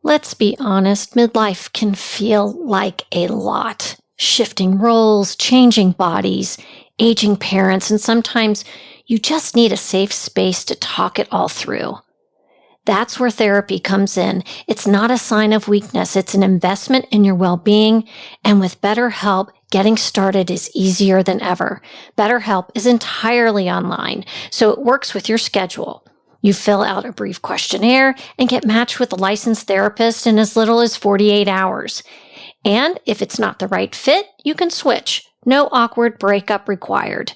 Let's be honest, midlife can feel like a lot. Shifting roles, changing bodies, aging parents, and sometimes you just need a safe space to talk it all through. That's where therapy comes in. It's not a sign of weakness. It's an investment in your well-being. And with BetterHelp, getting started is easier than ever. BetterHelp is entirely online, so it works with your schedule. You fill out a brief questionnaire and get matched with a licensed therapist in as little as 48 hours. And if it's not the right fit, you can switch. No awkward breakup required.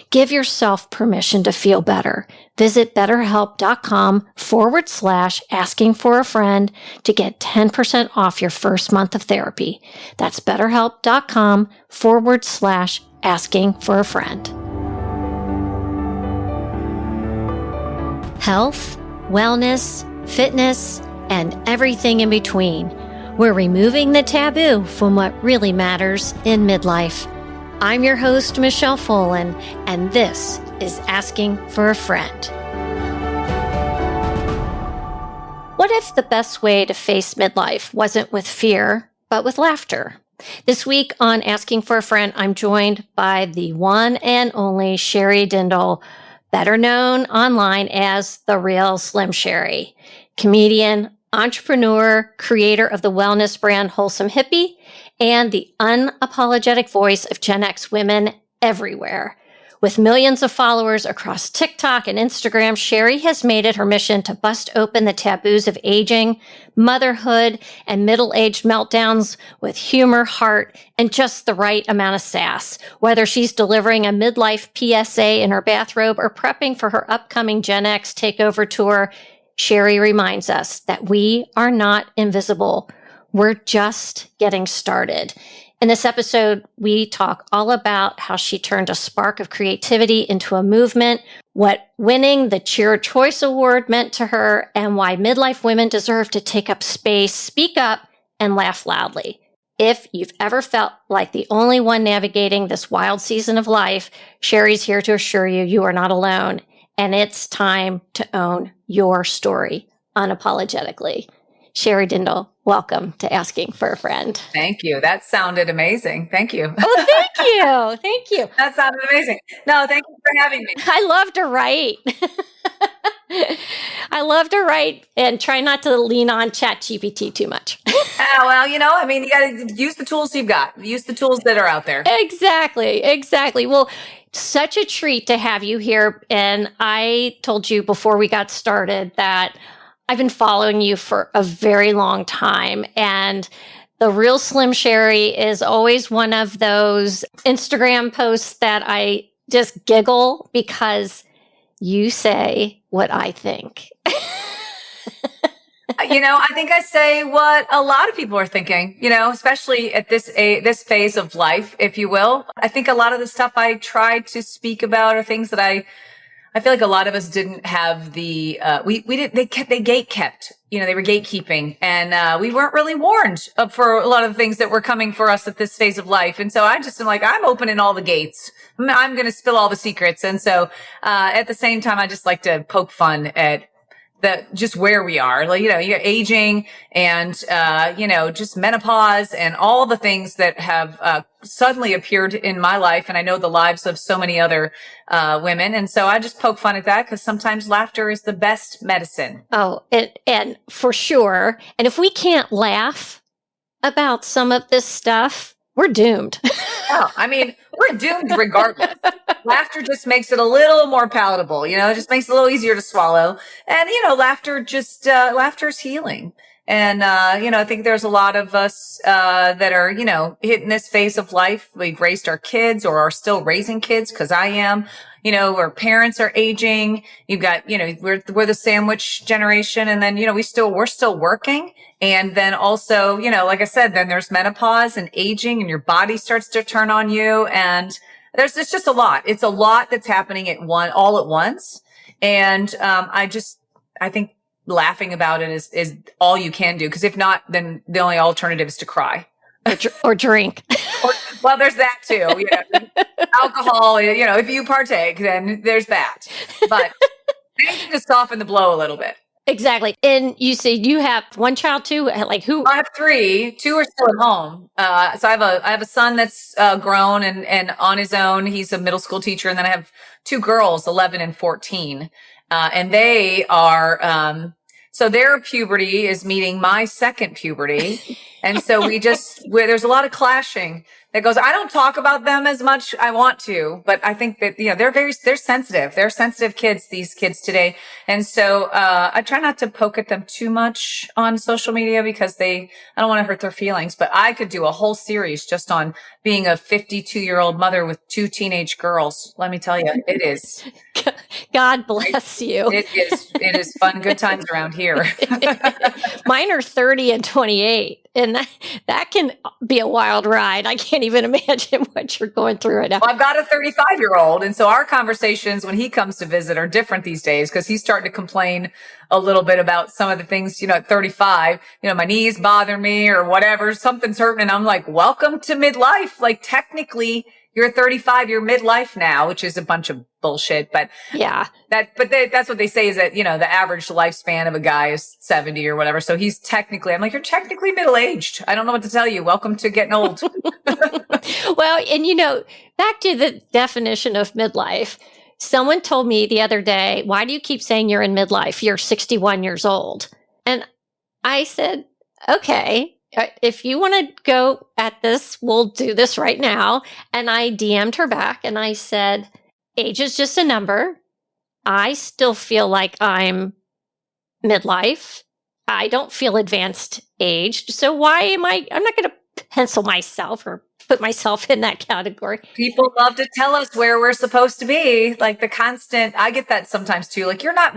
Give yourself permission to feel better. Visit betterhelp.com/asking for a friend to get 10% off your first month of therapy. That's betterhelp.com/asking for a friend. Health, wellness, fitness, and everything in between. We're removing the taboo from what really matters in midlife. I'm your host, Michelle Folan, and this is Asking for a Friend. What if the best way to face midlife wasn't with fear, but with laughter? This week on Asking for a Friend, I'm joined by the one and only Sherri Dindal, better known online as the Real Slim Sherri, comedian, entrepreneur, creator of the wellness brand Wholesome, Hippie, and the unapologetic voice of Gen X women everywhere. With millions of followers across TikTok and Instagram, Sherri has made it her mission to bust open the taboos of aging, motherhood, and middle-aged meltdowns with humor, heart, and just the right amount of sass. Whether she's delivering a midlife PSA in her bathrobe or prepping for her upcoming Gen X Takeover Tour, Sherri reminds us that we are not invisible. We're just getting started. In this episode, we talk all about how she turned a spark of creativity into a movement, what winning the Cheer Choice Award meant to her, and why midlife women deserve to take up space, speak up, and laugh loudly. If you've ever felt like the only one navigating this wild season of life, Sherri's here to assure you you are not alone. And it's time to own your story unapologetically. Sherri Dindal, welcome to Asking for a Friend. Thank you. That sounded amazing. Thank you. Oh, thank you. Thank you. That sounded amazing. No, thank you for having me. I love to write. I love to write and try not to lean on ChatGPT too much. Well, you got to use the tools you've got. Use the tools that are out there. Exactly. Well, such a treat to have you here. And I told you before we got started that I've been following you for a very long time. And the Real Slim Sherri is always one of those Instagram posts that I just giggle because you say what I think. I think I say what a lot of people are thinking, especially at this phase of life, if you will. I think a lot of the stuff I try to speak about are things that I feel like a lot of us didn't have they gate kept, they were gatekeeping, and we weren't really warned for a lot of the things that were coming for us at this phase of life. And so I just am like, I'm opening all the gates. I'm going to spill all the secrets. And so, at the same time, I just like to poke fun at just where we are, you're aging and, just menopause and all the things that have, suddenly appeared in my life. And I know the lives of so many other, women. And so I just poke fun at that because sometimes laughter is the best medicine. Oh, and for sure. And if we can't laugh about some of this stuff, we're doomed. Oh, we're doomed regardless. Laughter just makes it a little more palatable, it just makes it a little easier to swallow. And, laughter is healing. And, I think there's a lot of us, that are, hitting this phase of life. We've raised our kids or are still raising kids because I am, our parents are aging. You've got, we're the sandwich generation. And then, we're still working. And then also, like I said, then there's menopause and aging and your body starts to turn on you. And it's just a lot. It's a lot that's happening all at once. And, I think laughing about it is all you can do. Cause if not, then the only alternative is to cry. Or drink. Well, there's that too. Alcohol, if you partake, then there's that. But anything to soften the blow a little bit. Exactly. And you said you have one child too? Like who? I have three. Two are still at home. So I have a son that's grown and on his own. He's a middle school teacher, and then I have two girls, 11 and 14, and they are. So their puberty is meeting my second puberty, and so there's a lot of clashing that goes. I don't talk about them as much. I want to, but I think that they're sensitive. They're sensitive kids. These kids today. And so, I try not to poke at them too much on social media because I don't want to hurt their feelings, but I could do a whole series just on being a 52-year-old mother with two teenage girls. Let me tell you, it is. God bless you. It is fun, good times around here. Mine are 30 and 28, and that can be a wild ride. I can't even imagine what you're going through right now. Well, I've got a 35-year-old, and so our conversations when he comes to visit are different these days because he's starting to complain a little bit about some of the things, at 35, my knees bother me or whatever, something's hurting. And I'm like, welcome to midlife. Like technically you're 35, you're midlife now, which is a bunch of bullshit. But yeah, that's what they say is that, the average lifespan of a guy is 70 or whatever. So I'm like, you're technically middle-aged. I don't know what to tell you. Welcome to getting old. Well, and back to the definition of midlife. Someone told me the other day, why do you keep saying you're in midlife? You're 61 years old. And I said, okay, if you want to go at this, we'll do this right now. And I DM'd her back and I said, age is just a number. I still feel like I'm midlife. I don't feel advanced aged. So I'm not going to pencil myself or put myself in that category. People love to tell us where we're supposed to be. Like the constant, I get that sometimes too. Like you're not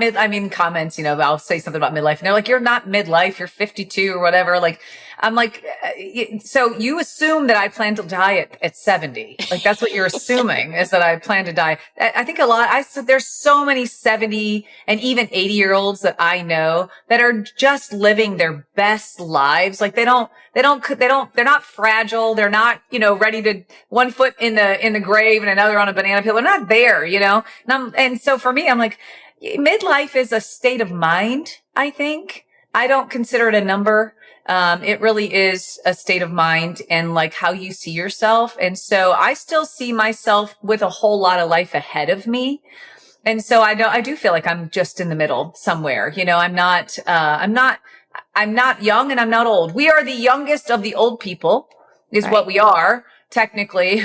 comments, I'll say something about midlife and they're like, you're not midlife, you're 52 or whatever. Like, I'm like, so you assume that I plan to die at 70. Like that's what you're assuming is that I plan to die. I think there's so many 70 and even 80-year-olds that I know that are just living their best lives. Like they're not fragile. They're not, ready to one foot in the grave and another on a banana peel. They're not there, And so for me, I'm like, midlife is a state of mind, I think. I don't consider it a number. It really is a state of mind and like how you see yourself. And so I still see myself with a whole lot of life ahead of me. And so I do feel like I'm just in the middle somewhere. I'm not young and I'm not old. We are the youngest of the old people is right. What we are. Technically,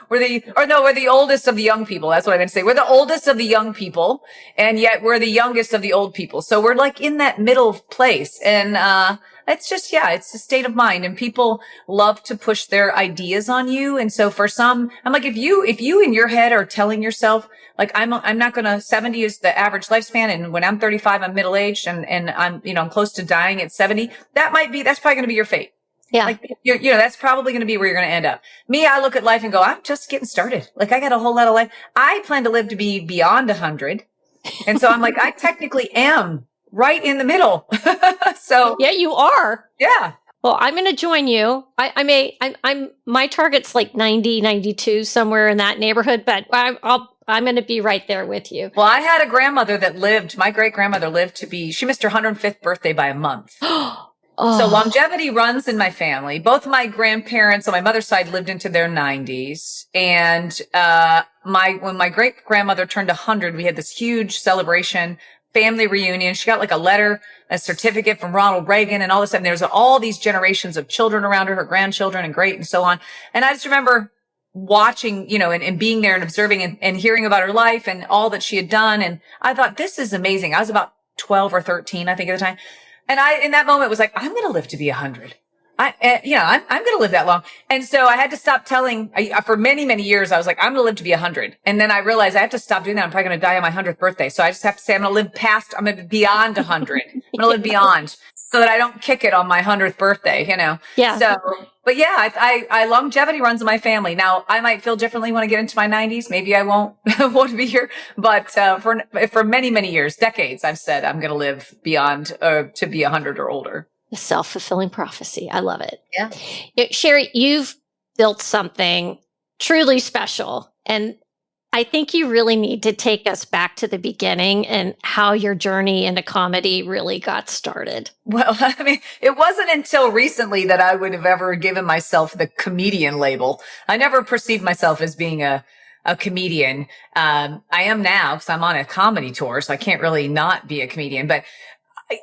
we're the oldest of the young people. That's what I meant to say. We're the oldest of the young people, and yet we're the youngest of the old people. So we're like in that middle place. And, it's just, it's a state of mind and people love to push their ideas on you. And so for some, I'm like, if you in your head are telling yourself, like, I'm not going to 70 is the average lifespan. And when I'm 35, I'm middle aged and I'm, I'm close to dying at 70. That's probably going to be your fate. Yeah. Like, that's probably going to be where you're going to end up. Me, I look at life and go, I'm just getting started. Like I got a whole lot of life. I plan to live to be beyond 100. And so I'm like, I technically am right in the middle. So yeah, you are. Yeah. Well, I'm going to join you. I'm my target's like 90, 92, somewhere in that neighborhood, but I'm going to be right there with you. Well, I had a grandmother my great grandmother she missed her 105th birthday by a month. Oh. So longevity runs in my family. Both my grandparents on my mother's side lived into their 90s. And when my great grandmother turned 100, we had this huge celebration, family reunion. She got like a certificate from Ronald Reagan and all this stuff. And there's all these generations of children around her grandchildren and great and so on. And I just remember watching, and being there and observing and hearing about her life and all that she had done. And I thought, this is amazing. I was about 12 or 13, I think at the time. And in that moment was like, I'm going to live to be 100. I'm going to live that long. And so I had to stop for many, many years, I was like, I'm going to live to be 100. And then I realized I have to stop doing that. I'm probably going to die on my 100th birthday. So I just have to say, I'm going to live beyond 100. I'm going to live beyond so that I don't kick it on my 100th birthday, Yeah. So, but yeah, I longevity runs in my family. Now I might feel differently when I get into my 90s. Maybe I won't be here, but, for many, many years, decades, I've said I'm going to live beyond, to be 100 or older. A self-fulfilling prophecy. I love it. Yeah. Sherri, you've built something truly special. And I think you really need to take us back to the beginning and how your journey into comedy really got started. Well, I mean, it wasn't until recently that I would have ever given myself the comedian label. I never perceived myself as being a comedian. I am now because I'm on a comedy tour, so I can't really not be a comedian, but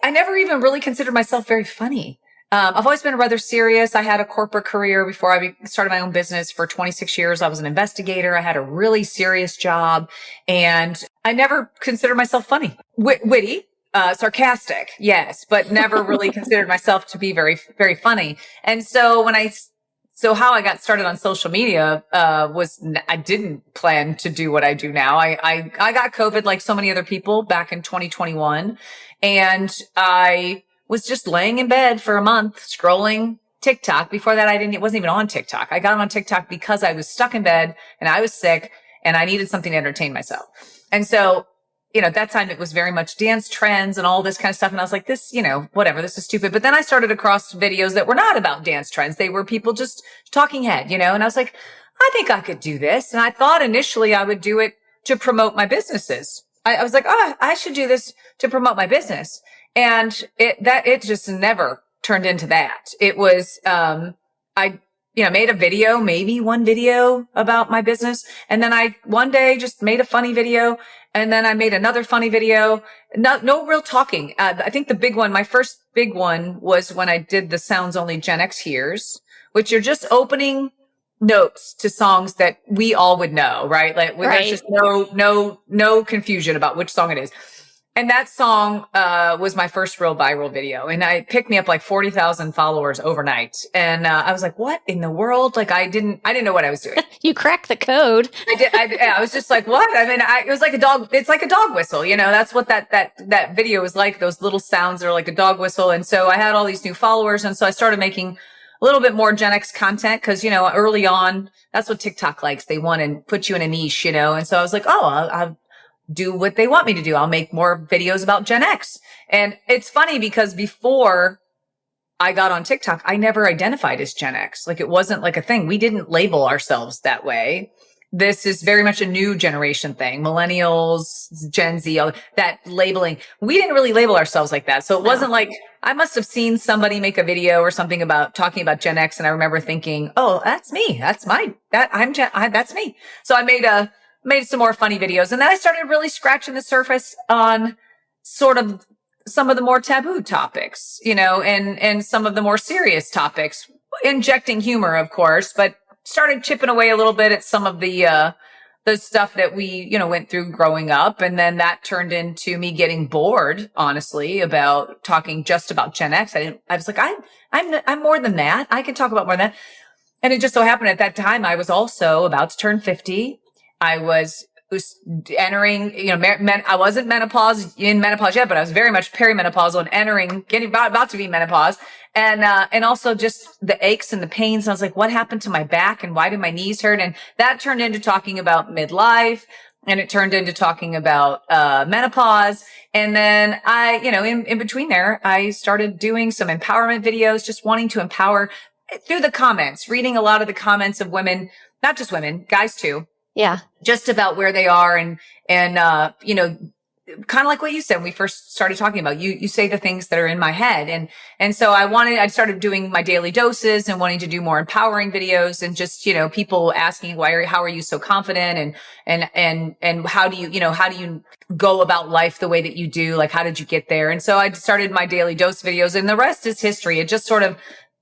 I never even really considered myself very funny. I've always been rather serious. I had a corporate career before I started my own business for 26 years. I was an investigator. I had a really serious job, and I never considered myself funny. Witty, sarcastic, yes, but never really considered myself to be very, very funny. And so so how I got started on social media, I didn't plan to do what I do now. I got COVID like so many other people back in 2021, and I was just laying in bed for a month scrolling TikTok. Before that, it wasn't even on TikTok. I got on TikTok because I was stuck in bed and I was sick and I needed something to entertain myself. And so, at that time it was very much dance trends and all this kind of stuff. And I was like, this, whatever, this is stupid. But then I started across videos that were not about dance trends. They were people just talking head, and I was like, I think I could do this. And I thought initially I would do it to promote my businesses. I was like, I should do this to promote my business. And it just never turned into that. It was, I made a video, maybe one video about my business. And then I one day just made a funny video. And then I made another funny video. No real talking. I think my first big one was when I did the Sounds Only Gen X Hears, which are just opening notes to songs that we all would know, right? Like there's just no confusion about which song it is. And that song was my first real viral video, and it picked me up like 40,000 followers overnight. And I was like, "What in the world?" Like I didn't know what I was doing. You cracked the code. I did. I was just like, "What?" I mean, it was like a dog. It's like a dog whistle, That's what that video was like. Those little sounds are like a dog whistle. And so I had all these new followers, and so I started making a little bit more Gen X content because early on, that's what TikTok likes. They want to put you in a niche, And so I was like, "Oh, I'll do what they want me to do. I'll make more videos about Gen X." And it's funny because before I got on TikTok, I never identified as Gen X. Like it wasn't like a thing. We didn't label ourselves that way. This is very much a new generation thing. Millennials, Gen Z, all that labeling. We didn't really label ourselves like that. So it wasn't like I must have seen somebody make a video or something about talking about Gen X. And I remember thinking, oh, that's me. That's me. So I made some more funny videos. And then I started really scratching the surface on sort of some of the more taboo topics, and some of the more serious topics, injecting humor, of course, but started chipping away a little bit at some of the stuff that we, went through growing up. And then that turned into me getting bored, honestly, about talking just about Gen X. I was like, I'm more than that. I can talk about more than that. And it just so happened at that time, I was also about to turn 50. I was entering, I wasn't in menopause yet, but I was very much perimenopausal and getting about to be menopause. And also just the aches and the pains. And I was like, what happened to my back and why do my knees hurt? And that turned into talking about midlife, and it turned into talking about, menopause. And then in between there, I started doing some empowerment videos, just wanting to empower through the comments, reading a lot of the comments of women, not just women, guys too. Yeah. Just about where they are and kind of like what you said when we first started talking about, you say the things that are in my head. And so I started doing my daily doses and wanting to do more empowering videos and just, people asking, how are you so confident? And how do you go about life the way that you do? Like, how did you get there? And so I started my daily dose videos, and the rest is history. It just sort of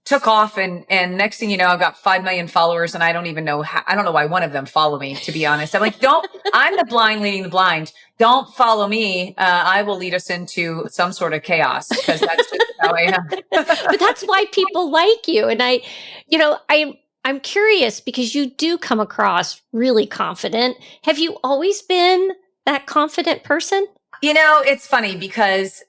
took off, and next thing you know, I've got 5 million followers, and I don't even know I don't know why one of them follow me, to be honest. I'm like, I'm the blind leading the blind. Don't follow me. I will lead us into some sort of chaos, because that's just how I am. But that's why people like you. And I'm curious because you do come across really confident. Have you always been that confident person? It's funny because,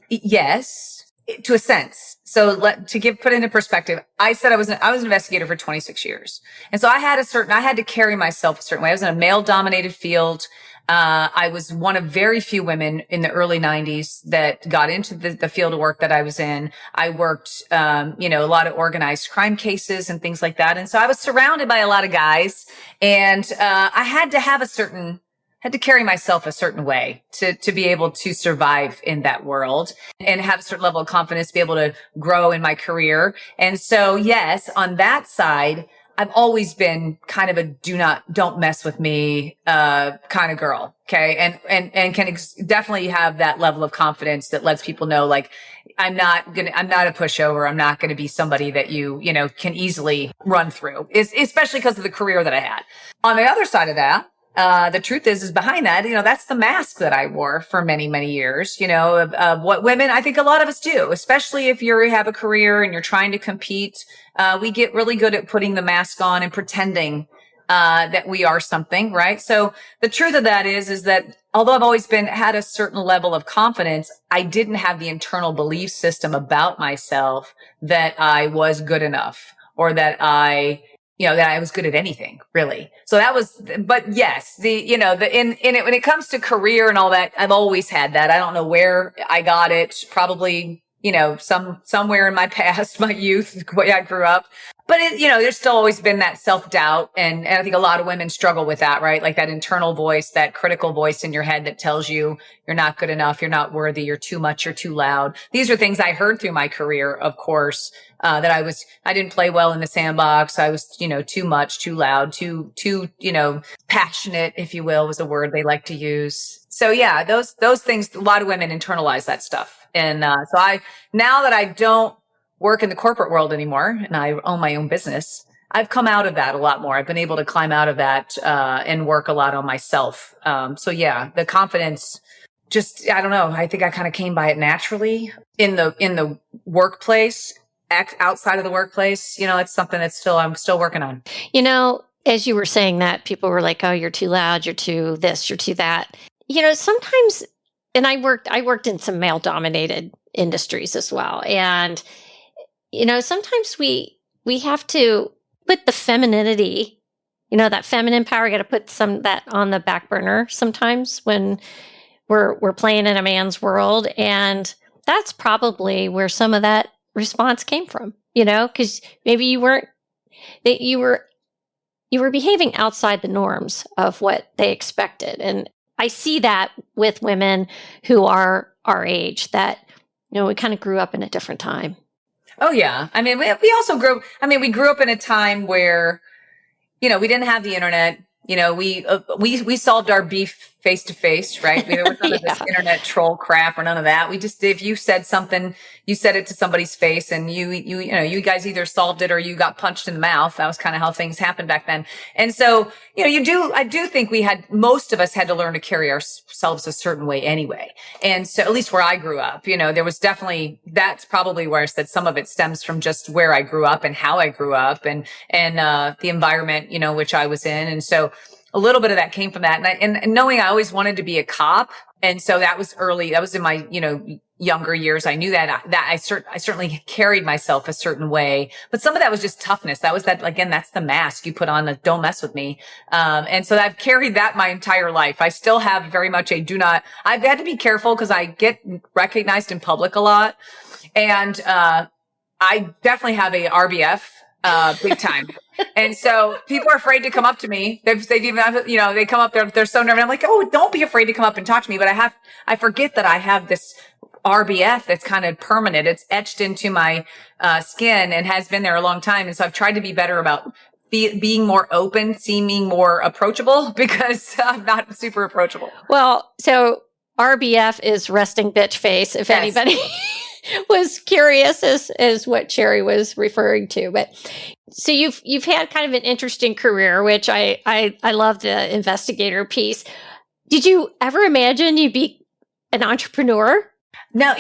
yes, to a sense. So put into perspective, I said I was an investigator for 26 years. And so I had to carry myself a certain way. I was in a male dominated field. I was one of very few women in the early 90s that got into the field of work that I was in. I worked, a lot of organized crime cases and things like that. And so I was surrounded by a lot of guys, and I had to carry myself a certain way to be able to survive in that world and have a certain level of confidence to be able to grow in my career. And so, yes, on that side, I've always been kind of a don't mess with me, kind of girl. Okay. And can definitely have that level of confidence that lets people know, like, I'm not a pushover. I'm not going to be somebody that you can easily run through, especially because of the career that I had. On the other side of that, the truth is behind that, that's the mask that I wore for many, many years, of what women, I think a lot of us do, especially if you have a career and you're trying to compete. We get really good at putting the mask on and pretending, that we are something, right? So the truth of that is that although I've always had a certain level of confidence, I didn't have the internal belief system about myself that I was good enough, or that I was good at anything, really. So but yes, when it comes to career and all that, I've always had that. I don't know where I got it, probably, somewhere in my past, my youth, the way I grew up. But there's still always been that self-doubt. And I think a lot of women struggle with that, right? Like that internal voice, that critical voice in your head that tells you you're not good enough, you're not worthy, you're too much, you're too loud. These are things I heard through my career, of course, that I didn't play well in the sandbox. I was, too much, too loud, too, passionate, if you will, was a word they like to use. So yeah, those things, a lot of women internalize that stuff. And, now that I don't work in the corporate world anymore and I own my own business, I've come out of that a lot more. I've been able to climb out of that, and work a lot on myself. So yeah, the confidence, just, I don't know. I think I kind of came by it naturally in the workplace. Outside of the workplace, it's something that I'm still working on. As you were saying that, people were like, oh, you're too loud, you're too this, you're too that. Sometimes, and I worked in some male dominated industries as well. And, sometimes we have to put the femininity, that feminine power, got to put some that on the back burner sometimes when we're playing in a man's world. And that's probably where some of that response came from, because maybe you were behaving outside the norms of what they expected. And I see that with women who are our age, that, we kind of grew up in a different time. Oh yeah. I mean, we also we grew up in a time where, we didn't have the internet. We solved our beef face to face, right? There was none of this internet troll crap or none of that. If you said something, you said it to somebody's face, and you guys either solved it or you got punched in the mouth. That was kind of how things happened back then. And so, I do think most of us had to learn to carry ourselves a certain way anyway. And so, at least where I grew up, there was that's probably where I said some of it stems from just where I grew up and how I grew up and the environment, which I was in. And so, a little bit of that came from that. And knowing I always wanted to be a cop. And so that was early. That was in my, younger years. I knew that I certainly carried myself a certain way, but some of that was just toughness. That was that's the mask you put on, the don't mess with me. And so I've carried that my entire life. I still have very much I've had to be careful because I get recognized in public a lot. And, I definitely have a RBF. Big time. And so people are afraid to come up to me. They've even, they come up, they're so nervous. I'm like, oh, don't be afraid to come up and talk to me. But I forget that I have this RBF that's kind of permanent. It's etched into my, skin and has been there a long time. And so I've tried to be better about being more open, seeming more approachable, because I'm not super approachable. Well, so RBF is resting bitch face, if anybody was curious as what Sherri was referring to. But so you've had kind of an interesting career, which I love the investigator piece. Did you ever imagine you'd be an entrepreneur? No,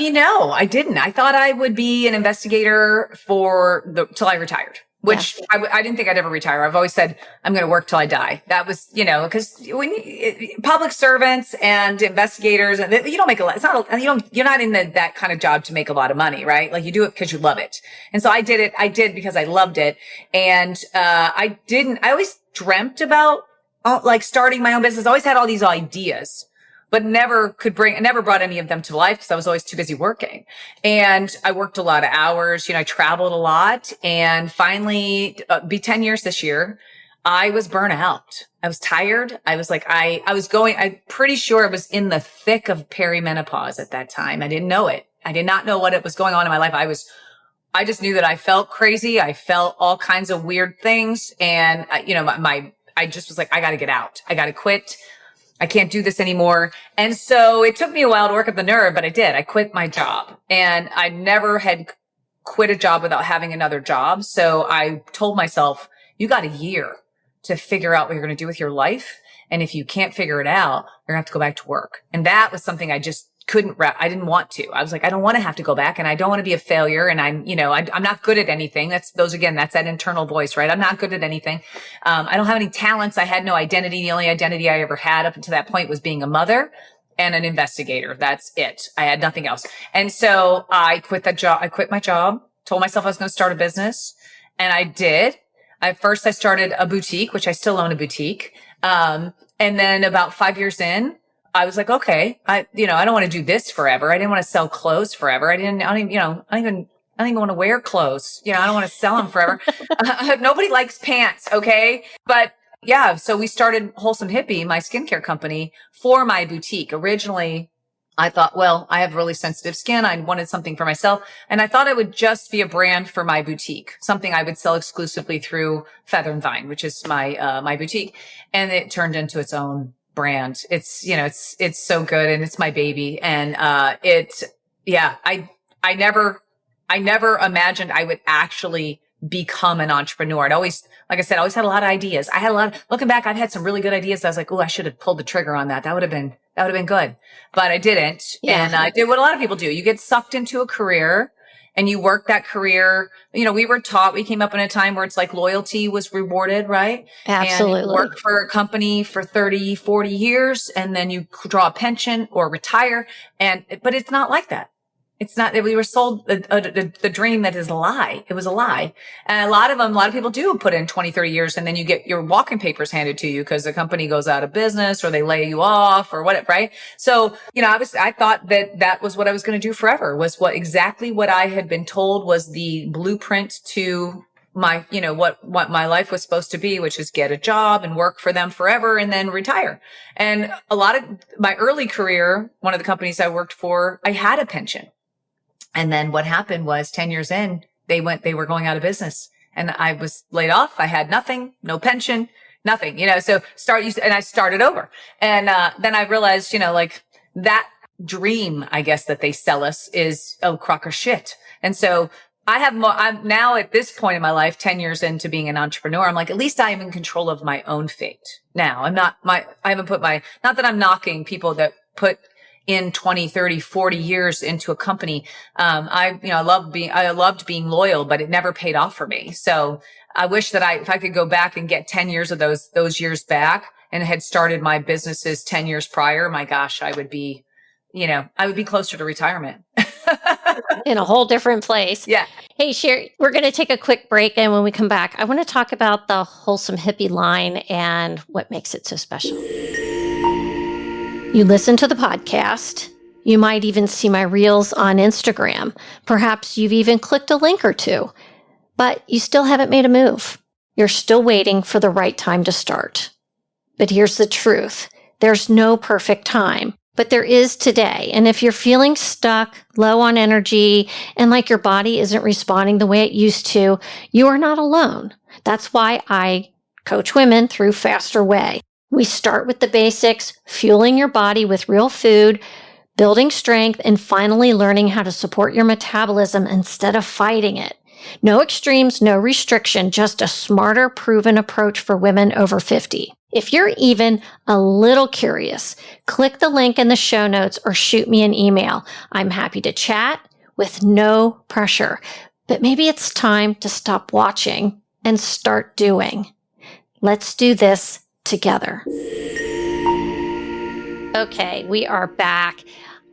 I didn't. I thought I would be an investigator till I retired. which I didn't think I'd ever retire. I've always said, I'm going to work till I die. That was, because when public servants and investigators, and you don't make a lot, you're not in that kind of job to make a lot of money, right? Like you do it because you love it. And so I did because I loved it. And, I always dreamt about, like starting my own business. I always had all these ideas, but never brought any of them to life because I was always too busy working. And I worked a lot of hours, I traveled a lot, and finally, be 10 years this year, I was burnt out. I was tired. I was like, I'm pretty sure I was in the thick of perimenopause at that time. I didn't know it. I did not know what was going on in my life. I just knew that I felt crazy. I felt all kinds of weird things. And, I just was like, I got to get out. I got to quit. I can't do this anymore. And so it took me a while to work up the nerve, but I did. I quit my job, and I never had quit a job without having another job. So I told myself, you got a year to figure out what you're going to do with your life. And if you can't figure it out, you're going to have to go back to work. And that was something I just I didn't want to. I was like, I don't want to have to go back, and I don't want to be a failure. And I'm not good at anything. That's that internal voice, right? I'm not good at anything. I don't have any talents. I had no identity. The only identity I ever had up until that point was being a mother and an investigator. That's it. I had nothing else. And so I quit that job. I quit my job, told myself I was going to start a business, and I did. At first I started a boutique, which I still own a boutique. And then about 5 years in, I was like, okay, I don't want to do this forever. I didn't want to sell clothes forever. I don't even want to wear clothes. I don't want to sell them forever. Nobody likes pants. Okay. But yeah, so we started Wholesome Hippie, my skincare company, for my boutique. Originally, I thought, well, I have really sensitive skin. I wanted something for myself. And I thought it would just be a brand for my boutique, something I would sell exclusively through Feather and Vine, which is my boutique. And it turned into its own brand. It's so good, and it's my baby. And I never imagined I would actually become an entrepreneur. Like I said, I always had a lot of ideas. Looking back, I've had some really good ideas. I was like, oh, I should have pulled the trigger on that. That would have been good, but I didn't. Yeah. And I did what a lot of people do. You get sucked into a career, and you work that career. We came up in a time where it's like loyalty was rewarded, right? Absolutely. And you work for a company for 30, 40 years, and then you draw a pension or retire. But it's not like that. It's not that we were sold the dream that is a lie. It was a lie. And a lot of people do put in 20, 30 years, and then you get your walking papers handed to you because the company goes out of business or they lay you off or whatever, right? So, I thought that was what I was going to do forever, was exactly what I had been told was the blueprint to my, what my life was supposed to be, which is get a job and work for them forever and then retire. And a lot of my early career, one of the companies I worked for, I had a pension. And then what happened was 10 years in, they were going out of business, and I was laid off. I had nothing, no pension, nothing, and I started over. And, then I realized, like that dream, I guess, that they sell us is a crock of shit. And so I'm now at this point in my life, 10 years into being an entrepreneur, I'm like, at least I am in control of my own fate. Now not that I'm knocking people that put in 20, 30, 40 years into a company. I loved being loyal, but it never paid off for me. So I wish that if I could go back and get 10 years of those years back and had started my businesses 10 years prior, my gosh, I would be closer to retirement. In a whole different place. Yeah. Hey, Sherri, we're going to take a quick break. And when we come back, I want to talk about the Wholesome Hippie line and what makes it so special. You listen to the podcast. You might even see my reels on Instagram. Perhaps you've even clicked a link or two, but you still haven't made a move. You're still waiting for the right time to start. But here's the truth. There's no perfect time, but there is today. And if you're feeling stuck, low on energy, and like your body isn't responding the way it used to, you are not alone. That's why I coach women through Faster Way. We start with the basics, fueling your body with real food, building strength, and finally learning how to support your metabolism instead of fighting it. No extremes, no restriction, just a smarter, proven approach for women over 50. If you're even a little curious, click the link in the show notes or shoot me an email. I'm happy to chat with no pressure. But maybe it's time to stop watching and start doing. Let's do this together. Okay, we are back.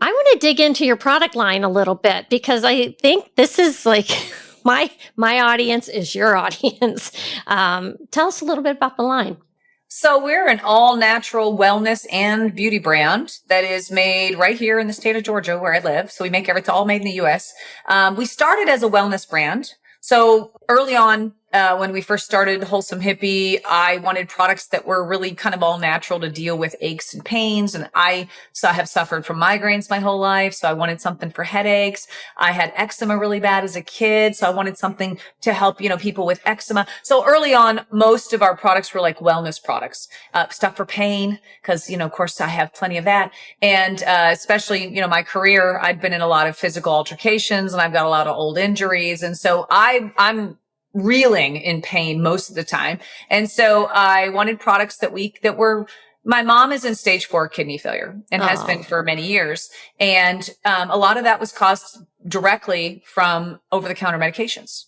I want to dig into your product line a little bit because I think this is like my audience is your audience. Tell us a little bit about the line. So we're an all natural wellness and beauty brand that is made right here in the state of Georgia where I live. So we make everything all made in the US. We started as a wellness brand. So early on, when we first started Wholesome Hippie, I wanted products that were really kind of all natural to deal with aches and pains. And I have suffered from migraines my whole life. So I wanted something for headaches. I had eczema really bad as a kid. So I wanted something to help, people with eczema. So early on, most of our products were like wellness products, stuff for pain. Cause, of course I have plenty of that. And, especially, my career, I'd been in a lot of physical altercations and I've got a lot of old injuries. And so I'm reeling in pain most of the time. And so I wanted products my mom is in stage 4 kidney failure and has been for many years. And, a lot of that was caused directly from over-the-counter medications.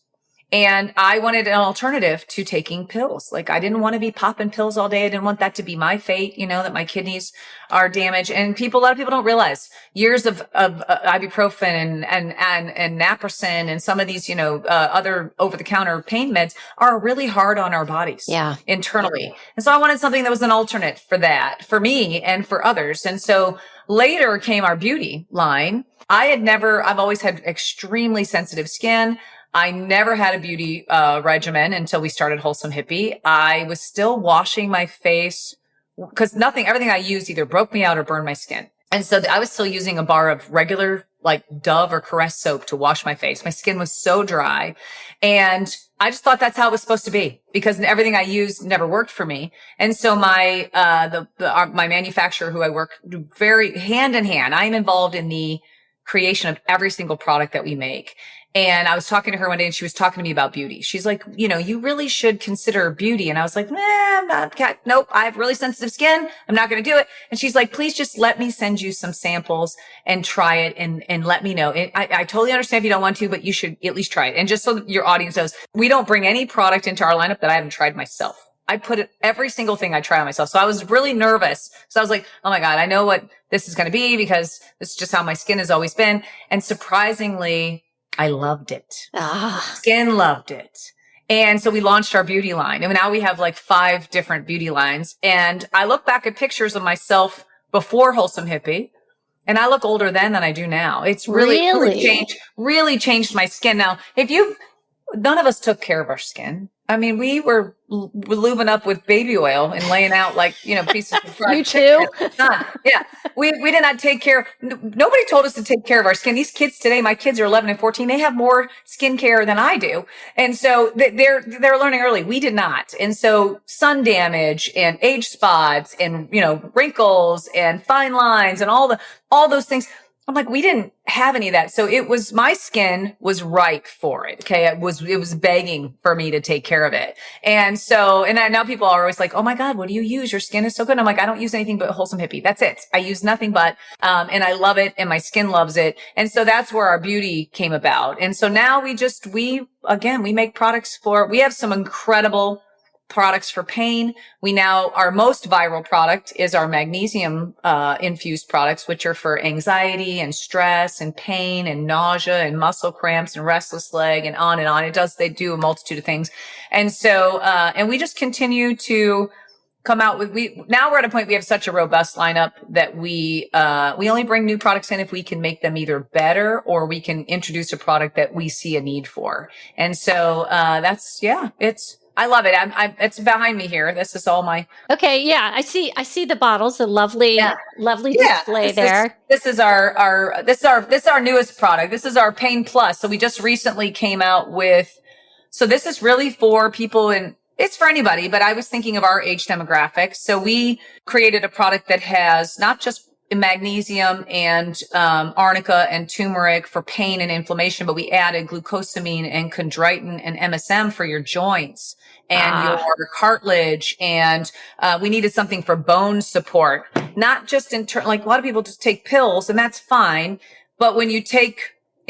And I wanted an alternative to taking pills. Like I didn't want to be popping pills all day. I didn't want that to be my fate, that my kidneys are damaged. And a lot of people don't realize years of ibuprofen and naproxen and some of these, other over the counter pain meds are really hard on our bodies internally. And so I wanted something that was an alternate for that, for me and for others. And so later came our beauty line. I've always had extremely sensitive skin. I never had a beauty regimen until we started Wholesome Hippie. I was still washing my face because everything I used either broke me out or burned my skin. And so I was still using a bar of regular like Dove or Caress soap to wash my face. My skin was so dry. And I just thought that's how it was supposed to be because everything I used never worked for me. And so my manufacturer who I work very hand in hand, I'm involved in the creation of every single product that we make. And I was talking to her one day and she was talking to me about beauty. She's like, you really should consider beauty. And I was like, I'm not, nope, I have really sensitive skin. I'm not going to do it. And she's like, please just let me send you some samples and try it and let me know. I totally understand if you don't want to, but you should at least try it. And just so your audience knows, we don't bring any product into our lineup that I haven't tried myself. I put every single thing I try on myself. So I was really nervous. So I was like, oh my God, I know what this is going to be because this is just how my skin has always been. And surprisingly, I loved it. Skin loved it. And so we launched our beauty line. And now we have like 5 different beauty lines. And I look back at pictures of myself before Wholesome Hippie. And I look older then than I do now. It's really changed my skin. Now, none of us took care of our skin. I mean, we were lubing up with baby oil and laying out like, pieces of fried You too? Yeah. We did not take care. Nobody told us to take care of our skin. These kids today, my kids are 11 and 14. They have more skincare than I do. And so they're learning early. We did not. And so sun damage and age spots and, wrinkles and fine lines and all those things. I'm like, we didn't have any of that. So my skin was ripe for it. Okay. It was begging for me to take care of it. And so, now people are always like, oh my God, what do you use? Your skin is so good. And I'm like, I don't use anything but Wholesome Hippie. That's it. I use nothing but, and I love it and my skin loves it. And so that's where our beauty came about. And so now we make products we have some incredible products for pain. Our most viral product is our magnesium infused products, which are for anxiety and stress and pain and nausea and muscle cramps and restless leg and on and on. They do a multitude of things. And so, and we just continue to come out with, now we're at a point we have such a robust lineup that we only bring new products in if we can make them either better or we can introduce a product that we see a need for. And so, I love it. It's behind me here. This is all my. Okay. Yeah. I see the bottles, the lovely display there. This is our newest product. This is our Pain Plus. So we just recently came out with, so this is really for people it's for anybody, but I was thinking of our age demographic. So we created a product that has not just magnesium and arnica and turmeric for pain and inflammation, but we added glucosamine and chondroitin and MSM for your joints and your cartilage. And we needed something for bone support, not just like a lot of people just take pills and that's fine. But when you take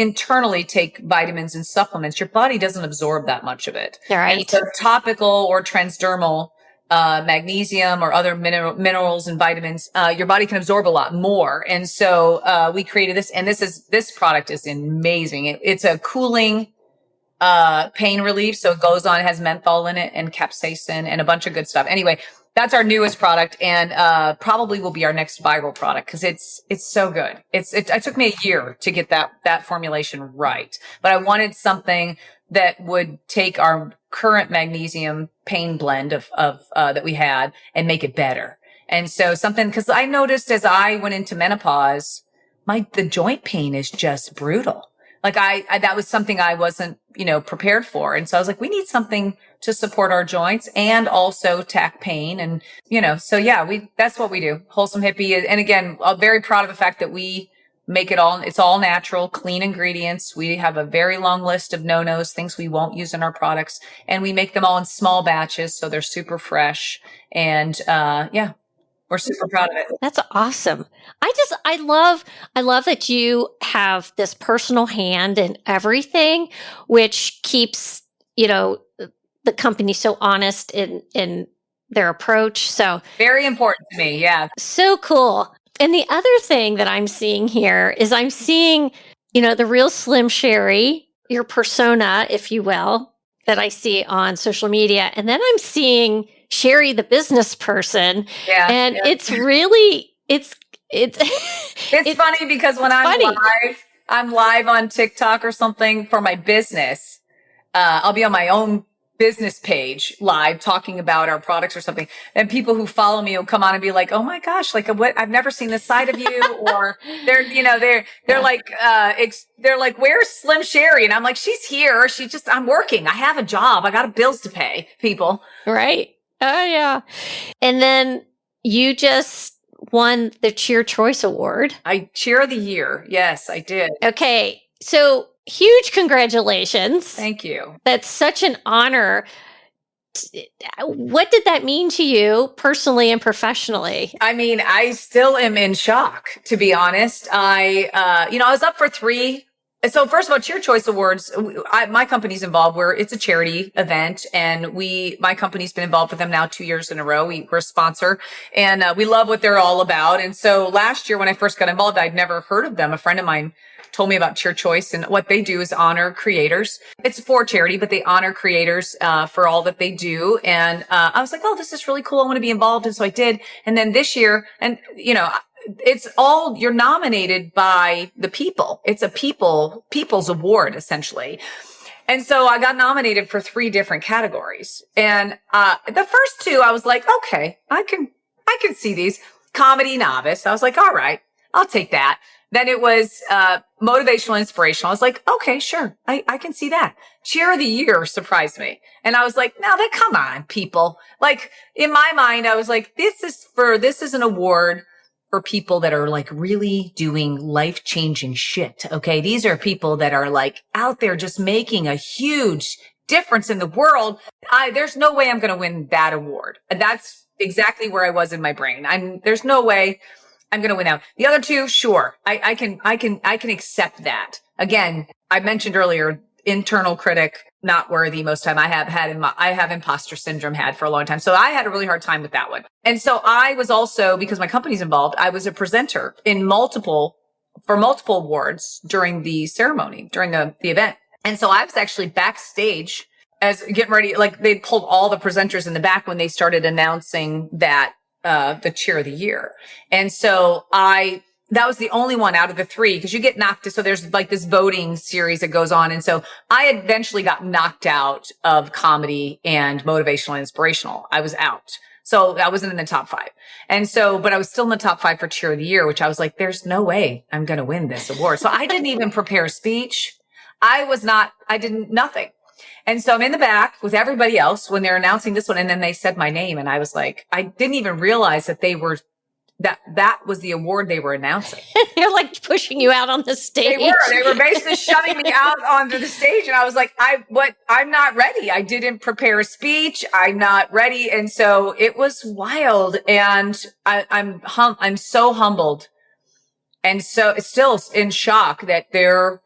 internally take vitamins and supplements, your body doesn't absorb that much of it. Right. And so topical or transdermal magnesium or other minerals and vitamins, your body can absorb a lot more. And so we created this, and this product is amazing. It's a cooling pain relief. So it goes on, it has menthol in it and capsaicin and a bunch of good stuff. Anyway, that's our newest product, and probably will be our next viral product because it's so good. It took me a year to get that formulation right, but I wanted something that would take our current magnesium pain blend of that we had and make it better. And so something, because I noticed as I went into menopause, the joint pain is just brutal. Like that was something I wasn't, prepared for. And so I was like, we need something to support our joints and also tack pain. And, so yeah, that's what we do. Wholesome Hippie. And again, I'm very proud of the fact that we make it's all natural, clean ingredients. We have a very long list of no-nos, things we won't use in our products. And we make them all in small batches. So they're super fresh. And, yeah. We're super proud of it. That's awesome. I love that you have this personal hand in everything, which keeps, the company so honest in their approach. So very important to me. Yeah. So cool. And the other thing that I'm seeing here is I'm seeing, the Real Slim Sherri, your persona, if you will, that I see on social media. And then I'm seeing Sherri, the business person. Yeah. And yeah. it's really, it's funny because when I'm live on TikTok or something for my business. I'll be on my own business page live talking about our products or something. And people who follow me will come on and be like, oh my gosh, like what? I've never seen this side of you. Or they're like, where's Slim Sherri? And I'm like, she's here. I'm working. I have a job. I got bills to pay, people. Right. Oh yeah. And then you just won the Cheer Choice Award. Cheer of the Year. Yes, I did. Okay. So huge congratulations. Thank you. That's such an honor. What did that mean to you personally and professionally? I mean, I still am in shock, to be honest. I was up for 3. So first of all, Cheer Choice Awards, my company's involved. It's a charity event, and my company's been involved with them now 2 years in a row. We're a sponsor, and we love what they're all about. And so last year when I first got involved, I'd never heard of them. A friend of mine told me about Cheer Choice, and what they do is honor creators. It's for charity, but they honor creators for all that they do. And I was like, oh, this is really cool. I want to be involved. And so I did. And then this year, and you're nominated by the people. It's a people's award, essentially. And so I got nominated for 3 different categories. And the first 2, I was like, okay, I can see these. Comedy novice. I was like, all right, I'll take that. Then it was motivational, inspirational. I was like, okay, sure, I can see that. Cheer of the Year surprised me. And I was like, come on, people. Like, in my mind, I was like, this is an award for people that are like really doing life-changing shit. Okay. These are people that are like out there just making a huge difference in the world. There's no way I'm going to win that award. And that's exactly where I was in my brain. There's no way I'm going to win out. The other 2, sure. I can accept that. Again, I mentioned earlier, internal critic, not worthy most time. I have imposter syndrome had for a long time. So I had a really hard time with that one. And so I was also, because my company's involved, I was a presenter for multiple awards during the ceremony, during the event. And so I was actually backstage as getting ready, like they pulled all the presenters in the back when they started announcing that, the Cheer of the Year. And so that was the only one out of the 3, because you get knocked. So there's like this voting series that goes on. And so I eventually got knocked out of comedy and motivational and inspirational. I was out. So I wasn't in the top 5. And so, but I was still in the top 5 for Cheer of the Year, which I was like, there's no way I'm going to win this award. So I didn't even prepare a speech. Nothing. And so I'm in the back with everybody else when they're announcing this one. And then they said my name. And I was like, I didn't even realize that that was the award they were announcing. They're like pushing you out on the stage. They were basically shoving me out onto the stage. And I was like, I'm not ready. I didn't prepare a speech. I'm not ready. And so it was wild. And I'm so humbled. And so it's still in shock that they're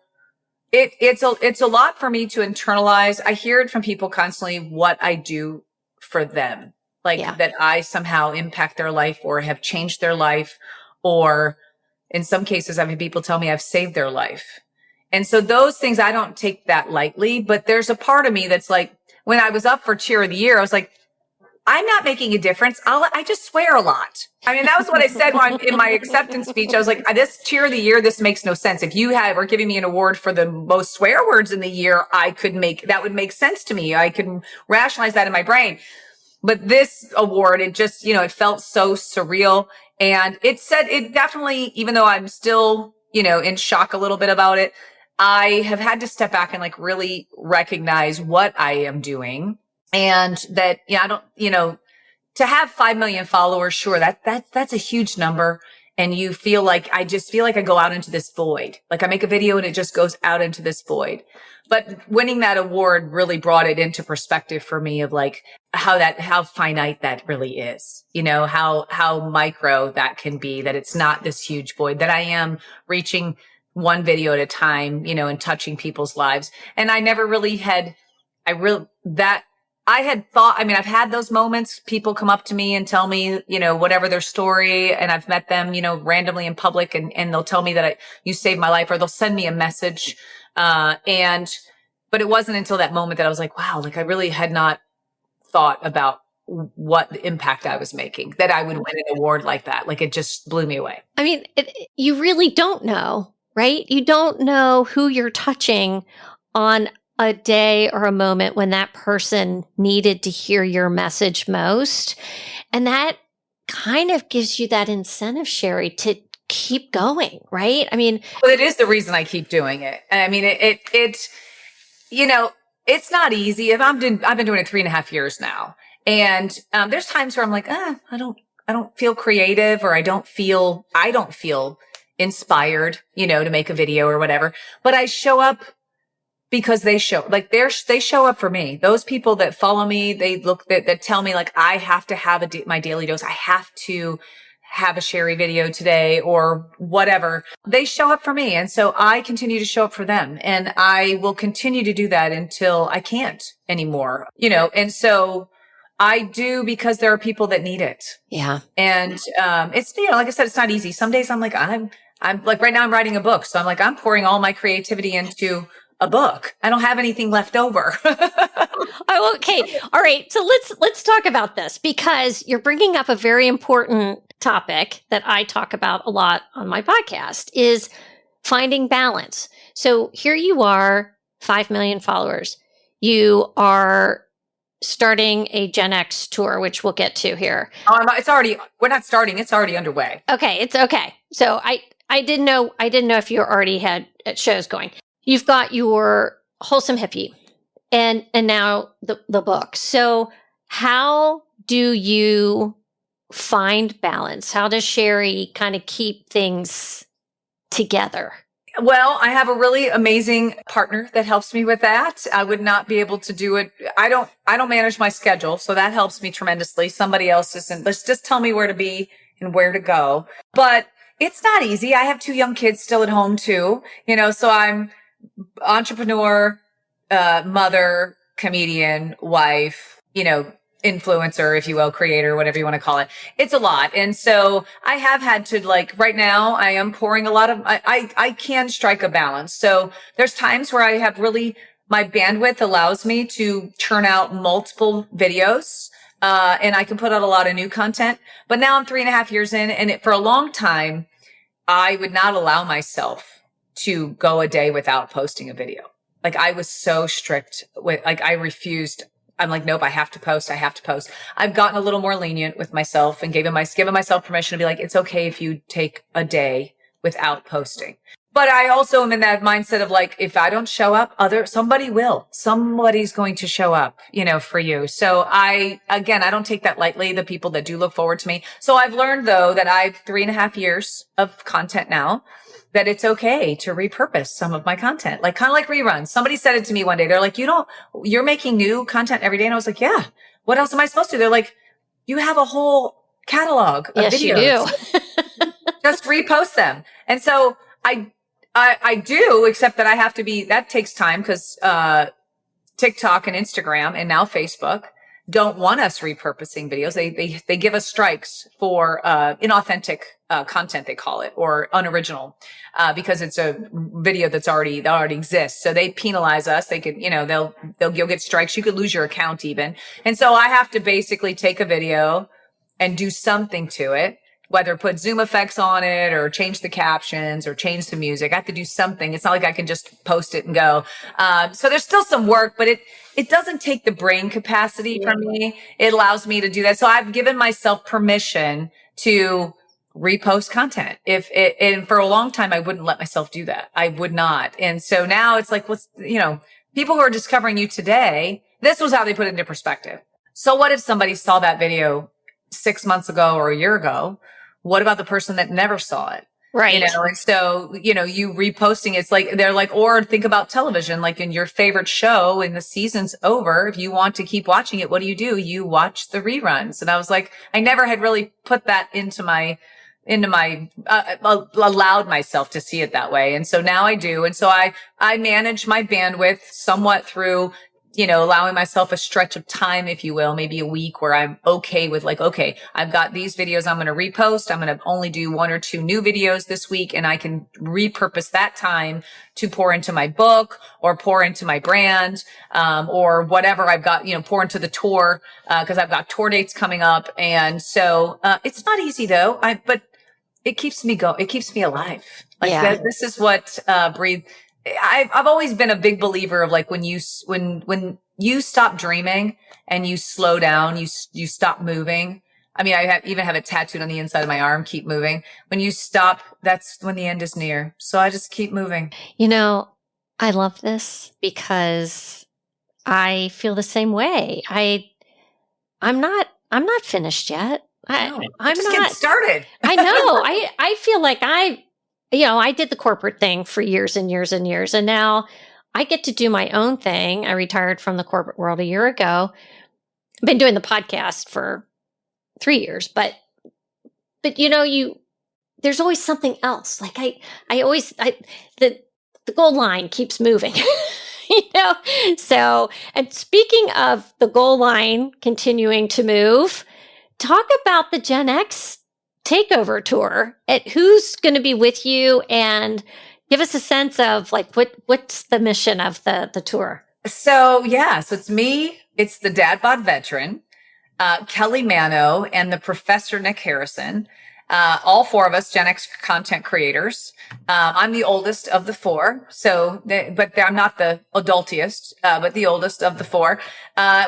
it's a lot for me to internalize. I hear it from people constantly, what I do for them, like that I somehow impact their life or have changed their life, or in some cases, I've had people tell me I've saved their life. And so those things, I don't take that lightly, but there's a part of me that's like, when I was up for Cheer of the Year, I was like, I'm not making a difference. I just swear a lot. I mean, that was what I said in my acceptance speech. I was like, this Cheer of the Year, this makes no sense. If you were giving me an award for the most swear words in the year, that would make sense to me. I could rationalize that in my brain. But this award, it just, it felt so surreal. And it definitely, even though I'm still, in shock a little bit about it, I have had to step back and like really recognize what I am doing. And that, to have 5 million followers, sure, that's a huge number. And I just feel like I go out into this void. Like I make a video and it just goes out into this void. But winning that award really brought it into perspective for me of like how finite that really is, how micro that can be, that it's not this huge void, that I am reaching one video at a time, and touching people's lives. And I never really I've had those moments. People come up to me and tell me, whatever their story, and I've met them, randomly in public, and they'll tell me that you saved my life, or they'll send me a message. But it wasn't until that moment that I was like, wow, like I really had not thought about what the impact I was making, that I would win an award like that. Like it just blew me away. I mean, you really don't know, right? You don't know who you're touching on a day or a moment when that person needed to hear your message most. And that kind of gives you that incentive, Sherri, to keep going, right? I mean, well, it is the reason I keep doing it. I mean, it's not easy. I've been doing it 3.5 years now. And, there's times where I'm like, I don't feel creative, or I don't feel inspired, to make a video or whatever, but I show up because they show up for me. Those people that follow me, that tell me like, I have to have my daily dose. I have to have a Sherri video today or whatever. They show up for me. And so I continue to show up for them, and I will continue to do that until I can't anymore, and so I do, because there are people that need it. Yeah. And, it's, like I said, it's not easy. Some days I'm like, I'm like, right now I'm writing a book. So I'm like, I'm pouring all my creativity into a book. I don't have anything left over. Oh, okay. All right. So let's talk about this, because you're bringing up a very important topic that I talk about a lot on my podcast, is finding balance. So here you are, 5 million followers. You are starting a Gen X tour, which we'll get to here. We're not starting. It's already underway. Okay. It's okay. So I didn't know if you already had shows going. You've got your Wholesome Hippie and now the book. So how do you find balance? How does Sherri kind of keep things together? Well, I have a really amazing partner that helps me with that. I would not be able to do it. I don't manage my schedule, so that helps me tremendously. Somebody else isn't. Let's just tell me where to be and where to go. But it's not easy. I have 2 young kids still at home too, so I'm entrepreneur, mother, comedian, wife, influencer, if you will, creator, whatever you want to call it. It's a lot. And so I have had to, like, right now I am pouring a lot of, I can strike a balance. So there's times where I have really, my bandwidth allows me to churn out multiple videos. And I can put out a lot of new content, but now I'm 3.5 years in, and for a long time, I would not allow myself to go a day without posting a video. Like I was so strict with, like, I refused. I'm like, nope, I have to post. I've gotten a little more lenient with myself and given myself permission to be like, it's okay if you take a day without posting. But I also am in that mindset of like, if I don't show up, somebody will. Somebody's going to show up, for you. So I don't take that lightly, the people that do look forward to me. So I've learned though that I've 3.5 years of content now, that it's okay to repurpose some of my content, like kind of like reruns. Somebody said it to me one day. They're like, you're making new content every day. And I was like, yeah, what else am I supposed to do? They're like, you have a whole catalog of videos. Yes, you do. Just repost them. And so I do, except that I have to that takes time because, TikTok and Instagram and now Facebook don't want us repurposing videos. They give us strikes for, inauthentic, content, they call it, or unoriginal, because it's a video that already exists. So they penalize us. They could, you'll get strikes. You could lose your account even. And so I have to basically take a video and do something to it, whether put zoom effects on it or change the captions or change the music. I have to do something. It's not like I can just post it and go. So there's still some work, but it doesn't take the brain capacity from me. It allows me to do that. So I've given myself permission to repost content. And for a long time, I wouldn't let myself do that. I would not. And so now it's like, people who are discovering you today, this was how they put it into perspective. So what if somebody saw that video 6 months ago or a year ago? What about the person that never saw it? Right. And so, you reposting, it's like, they're like, or think about television, like in your favorite show and the season's over. If you want to keep watching it, what do? You watch the reruns. And I was like, I never had really put that into my, allowed myself to see it that way. And so now I do. And so I manage my bandwidth somewhat through, allowing myself a stretch of time, if you will, maybe a week where I'm okay with okay, I've got these videos I'm going to repost. I'm going to only do 1 or 2 new videos this week, and I can repurpose that time to pour into my book or pour into my brand, or whatever I've got, pour into the tour, cause I've got tour dates coming up. And so, it's not easy though. But it keeps me It keeps me alive. This is what, breathe. I've always been a big believer of when you stop dreaming and you slow down, you stop moving. I mean, I even have it tattooed on the inside of my arm, keep moving. When you stop, that's when the end is near. So I just keep moving. I love this because I feel the same way. I'm not finished yet. I'm just not getting started. I know. I feel like I did the corporate thing for years and years and years. And now I get to do my own thing. I retired from the corporate world a year ago. I've been doing the podcast for 3 years, but there's always something else. Like the goal line keeps moving, So, and speaking of the goal line continuing to move, talk about the Gen X Takeover Tour. Who's going to be with you, and give us a sense of what's the mission of the tour? So it's me. It's the dad bod veteran, Kelly Mano, and the Professor Nick Harrison. All 4 of us Gen X content creators. I'm the oldest of the 4. But I'm not the adultiest, but the oldest of the 4.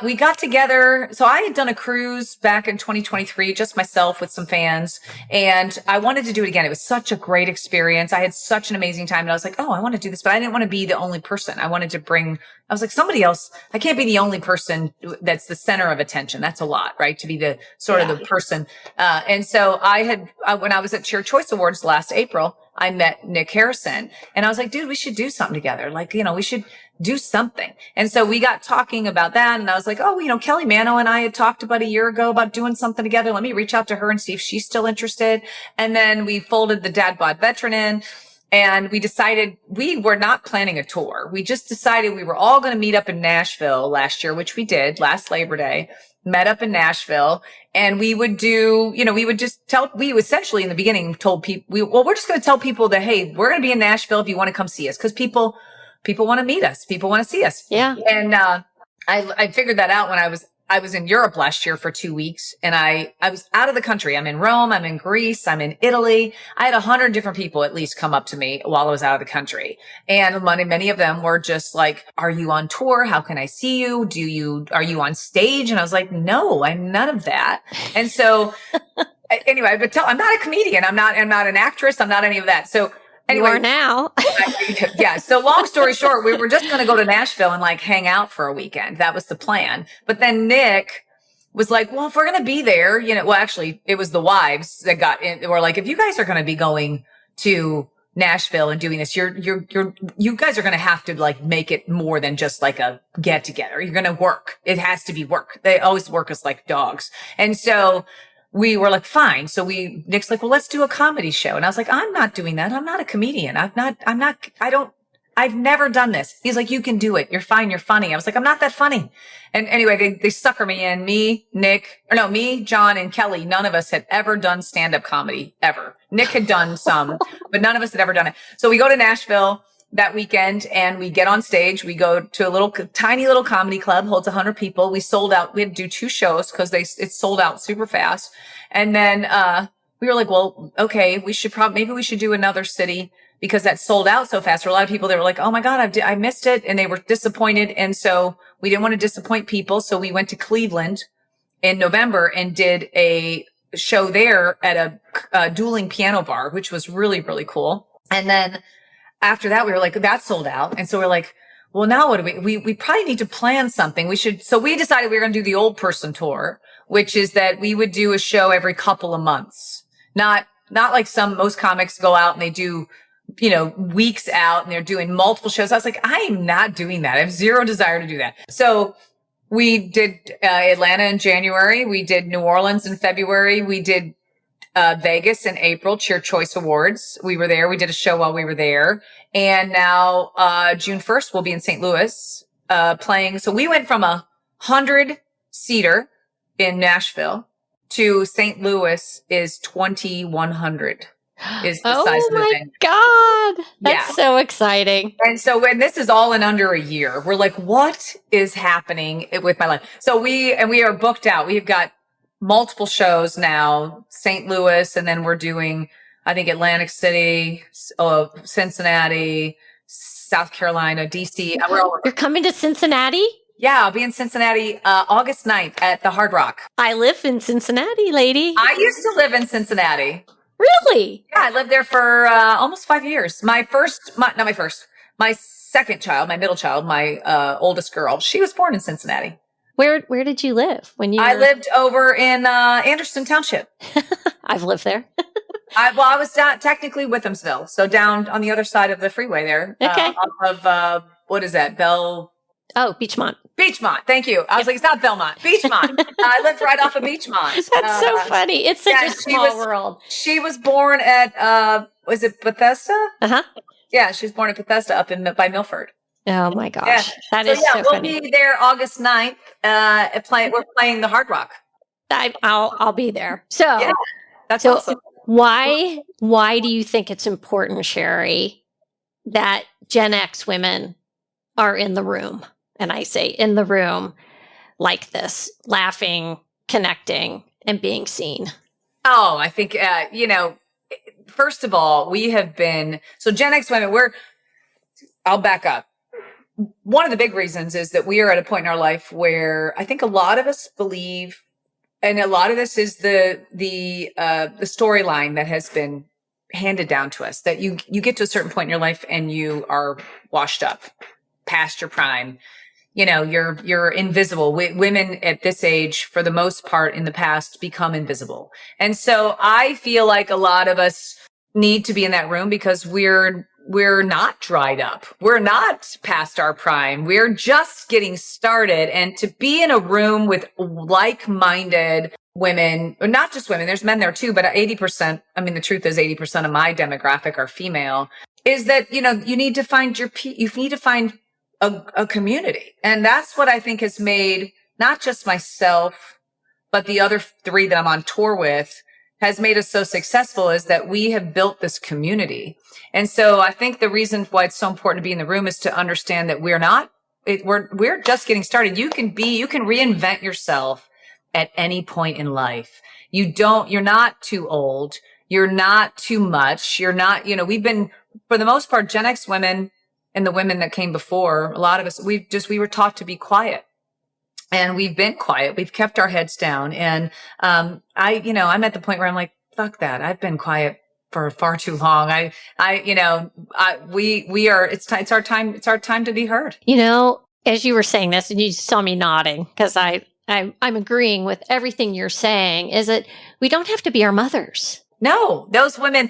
We got together. So I had done a cruise back in 2023, just myself with some fans, and I wanted to do it again. It was such a great experience. I had such an amazing time, and I was like, oh, I want to do this, but I didn't want to be the only person. I was like, somebody else. I can't be the only person that's the center of attention. That's a lot, right? To be the sort of the person. And so when I was at Cheer Choice Awards last April, I met Nick Harrison, and I was like, dude, we should do something together. We should do something. And so we got talking about that, and I was like, oh, Kelly Mano and I had talked about a year ago about doing something together. Let me reach out to her and see if she's still interested. And then we folded the dad bod veteran in, and we decided we were not planning a tour. We just decided we were all going to meet up in Nashville last year, which we did last Labor Day. Met up in Nashville, and we would do, we essentially in the beginning told people, we're just going to tell people that, hey, we're going to be in Nashville if you want to come see us. Cause people want to meet us. People want to see us. Yeah. And, I figured that out when I was in Europe last year for 2 weeks, and I was out of the country. I'm in Rome. I'm in Greece. I'm in Italy. I had 100 different people at least come up to me while I was out of the country. And many of them were just like, are you on tour? How can I see you? Are you on stage? And I was like, no, I'm none of that. And so anyway, but I'm not a comedian. I'm not an actress. I'm not any of that. So anyway, you are now. Yeah. So long story short, we were just going to go to Nashville and hang out for a weekend. That was the plan. But then Nick was like, well, if we're going to be there, well, actually it was the wives that got in. They were like, if you guys are going to be going to Nashville and doing this, you guys are going to have to make it more than just a get together. You're going to work. It has to be work. They always work us like dogs. And so we were like, fine. So Nick's like, well, let's do a comedy show. And I was like, I'm not doing that. I'm not a comedian. I've never done this. He's like, you can do it. You're fine. You're funny. I was like, I'm not that funny. And anyway, they sucker me in. Me, John, and Kelly. None of us had ever done stand-up comedy ever. Nick had done some, but none of us had ever done it. So we go to Nashville that weekend and we get on stage. We go to a tiny little comedy club, holds 100 people. We sold out. We had to do 2 shows because it sold out super fast. And then, we were like, well, okay, maybe we should do another city, because that sold out so fast. For a lot of people, they were like, oh my God, I missed it. And they were disappointed. And so we didn't want to disappoint people. So we went to Cleveland in November and did a show there at a dueling piano bar, which was really, really cool. And then after that, we were like, that sold out. And so we're like, well, now what do we probably need to plan something. So we decided we were going to do the old person tour, which is that we would do a show every couple of months. Not like most comics go out and they do, weeks out and they're doing multiple shows. I was like, I am not doing that. I have zero desire to do that. So we did Atlanta in January. We did New Orleans in February. We did Vegas in April, Cheer Choice Awards. We were there. We did a show while we were there. And now June 1st, we'll be in St. Louis playing. So we went from 100-seater in Nashville to St. Louis is 2,100. Is the size of the thing. Oh my God. That's so exciting. And so when this is all in under a year, we're like, what is happening with my life? So we are booked out. We've got multiple shows now, St. Louis, and then we're doing, I think, Atlantic City, Cincinnati, South Carolina, DC. You're coming to Cincinnati? Yeah, I'll be in Cincinnati August 9th at the Hard Rock. I live in Cincinnati, lady. I used to live in Cincinnati. Really? Yeah, I lived there for almost 5 years. My second child, my middle child, my oldest girl, she was born in Cincinnati. Where did you live when you? I lived over in Anderson Township. I've lived there. I was down technically Withamsville, so down on the other side of the freeway there. Okay. Off of what is that? Beechmont. Beechmont. Thank you. I was like, it's not Belmont. Beechmont. I lived right off of Beechmont. That's so funny. It's such a small world. She was born at, was it Bethesda? Uh-huh. Yeah, she was born at Bethesda up by Milford. Oh my gosh. Yeah. That is so we'll funny. be there August 9th. We're playing the Hard Rock. I'll be there. So, yeah, that's awesome. Why do you think it's important, Sherri, that Gen X women are in the room? And I say in the room like this, laughing, connecting, and being seen. Oh, I think, first of all, so Gen X women, I'll back up. One of the big reasons is that we are at a point in our life where I think a lot of us believe, and a lot of this is the storyline that has been handed down to us, that you get to a certain point in your life and you are washed up past your prime. You're invisible. Women at this age, for the most part in the past, become invisible. And so I feel like a lot of us need to be in that room because we're not dried up. We're not past our prime. We're just getting started. And to be in a room with like-minded women, or not just women, there's men there too, but 80%, the truth is 80% of my demographic are female, is that, you need to find you need to find a community. And that's what I think has made not just myself, but the other 3 that I'm on tour with has made us so successful, is that we have built this community. And so I think the reason why it's so important to be in the room is to understand that we're just getting started. You can reinvent yourself at any point in life. You're not too old. You're not too much. You're not, we've been, for the most part, Gen X women, and the women that came before, a lot of us, we were taught to be quiet, and we've been quiet. We've kept our heads down. And, I'm at the point where I'm like, fuck that. I've been quiet for far too long. It's our time to be heard. As you were saying this, and you saw me nodding because I'm agreeing with everything you're saying, is that we don't have to be our mothers. No, those women,